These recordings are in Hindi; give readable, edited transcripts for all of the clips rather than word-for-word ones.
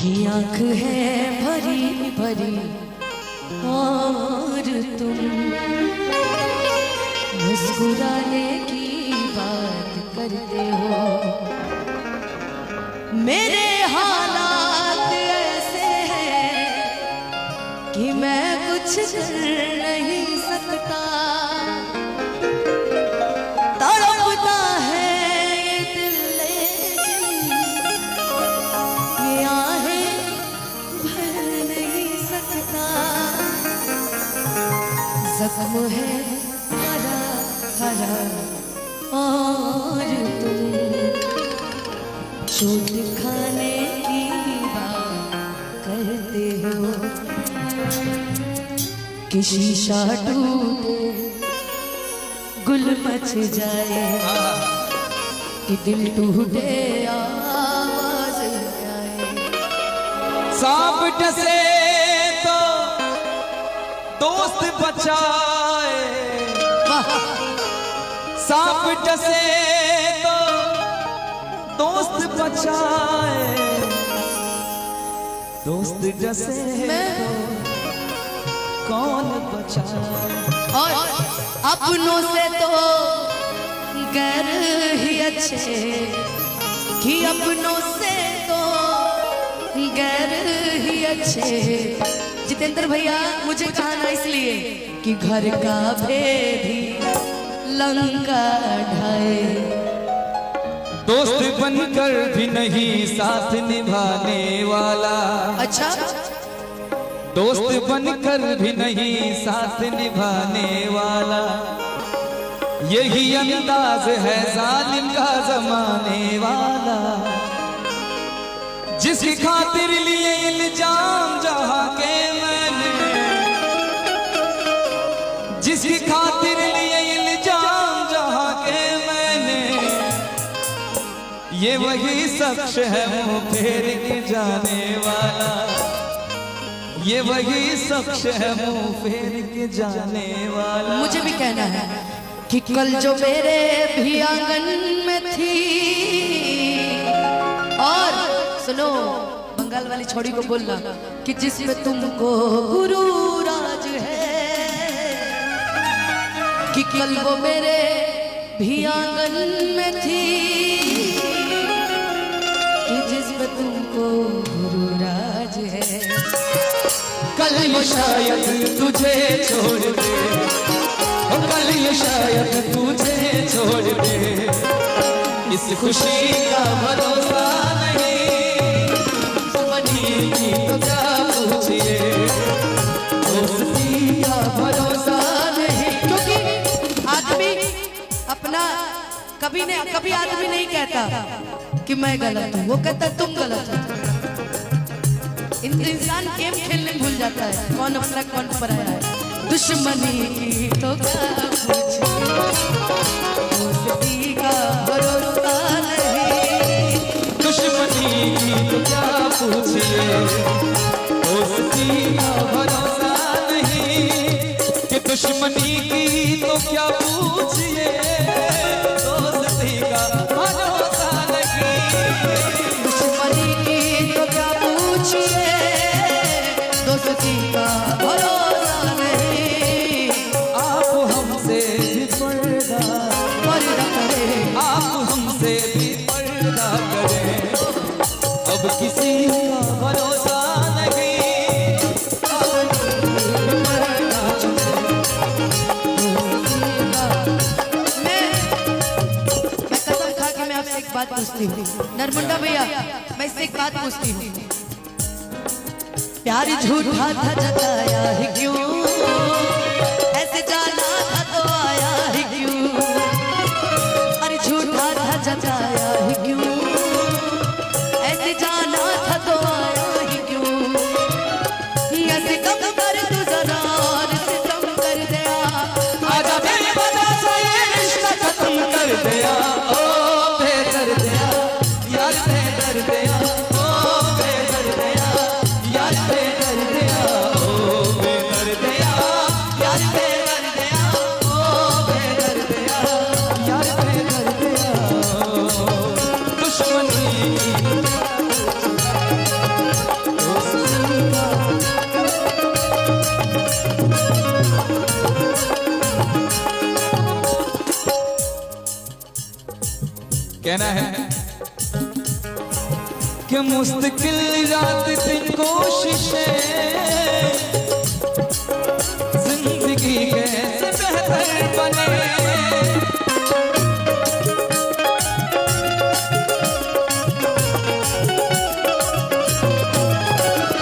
की आंख है भरी भरी और तुम मुस्कुराने की बात करते हो। मेरे हालात ऐसे हैं कि मैं कुछ कर नहीं सकता। तड़पता है ये दिल लेकिन ये आहें भर नहीं सकता। जख्म है हरा हरा और तुम चोट खाने की बात करते हो। कि शीशा टूटे गुल मच जाए, कि दिल टूटे आवाज आए। सांप डसे तो दोस्त बचाए, सांप डसे तो दोस्त बचाए, दोस्त डसे तो कौन बचाए। और अपनों से तो गैर ही अच्छे, कि अपनों से तो गैर ही अच्छे। जितेंद्र भैया मुझे कहना इसलिए कि घर का भेद ही लंका ढाए। दोस्त बनकर भी नहीं साथ निभाने वाला। अच्छा, दोस्त बनकर भी नहीं साथ निभाने वाला, यही अंदाज है जालिम का जमाने वाला। जिसकी खातिर लिए इल्जाम जहां के मैंने, जिसकी खातिर लिए इल्जाम जहां के मैंने, ये वही शख्स है मुंह फेर के जाने वाला, ये वही शख्स है मुंह फेर के जाने वाला। मुझे भी कहना है कि कल जो मेरे भी आंगन में थी, और सुनो बंगाल वाली छोड़ी को बोलना कि जिसमें तुमको गुरूर आज है, कि कल वो मेरे भी आंगन में थी, कि जिसमें तुमको गुरूर आज है। कल ये शायद तुझे छोड़ दे, कल ये शायद तुझे छोड़ दे, इस खुशी का भरोसा नहीं। बनी की तो क्या पूछिए, दोस्ती का भरोसा नहीं। क्योंकि आदमी अपना कभी आदमी नहीं कहता कि मैं गलत हूँ, वो कहता तुम गलत हो। इंसान गेम खेलने भूल जाता है, कौन अपना कौन पराया है। दुश्मनी की तो क्या पूछे, दोस्ती का भरोसा नहीं। दुश्मनी की तो क्या पूछिए, दोस्ती का भरोसा नहीं। कि दुश्मनी की तो क्या पूछिए, दोस्ती का भरोसा नहीं। दुश्मनी की तो क्या पूछिए, दोस्ती का भरोसा नहीं। आप हमसे भी पर्दा करें, आप हमसे भी पर्दा करें, अब किसी का भरोसा नहीं। मैं कसम खा के मैं आपसे एक बात पूछती हूँ नरमुंडा भैया, मैं इससे एक बात पूछती हूँ। प्यार झूठा था जताया है क्यों, ऐसे जाना था तो आया है क्यों। अरे झूठा था जताया है क्यों, ऐसे जाना था तो आया है क्यों। ऐसे कम कर तू जरा और सितम कर दिया, आजा मेरे वजह से ये रिश्ता खत्म कर दिया। ओ बेदर दिया यार, बेदर दिया, ओ बेदर दिया यार, बेदर दिया, ओ बेदर दिया यार, बेदर दिया। कहना है कि मुस्तकिल रात दिन कोशिशें जिंदगी कैसे बेहतर बने।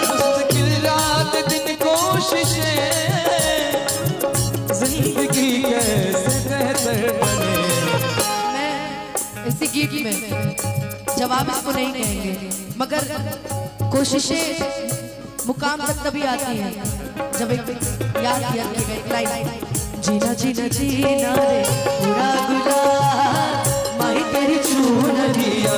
मुस्तकिल रात दिन कोशिशें जिंदगी कैसे बेहतर बने। इसी गीत में जवाब इसको नहीं कहेंगे, मगर कोशिशें मुकाम तक तभी आती हैं जब एक याद किया एक लाइन, जीना जीना जीना रे पूरा गुलाब माही तेरी छू न दिया।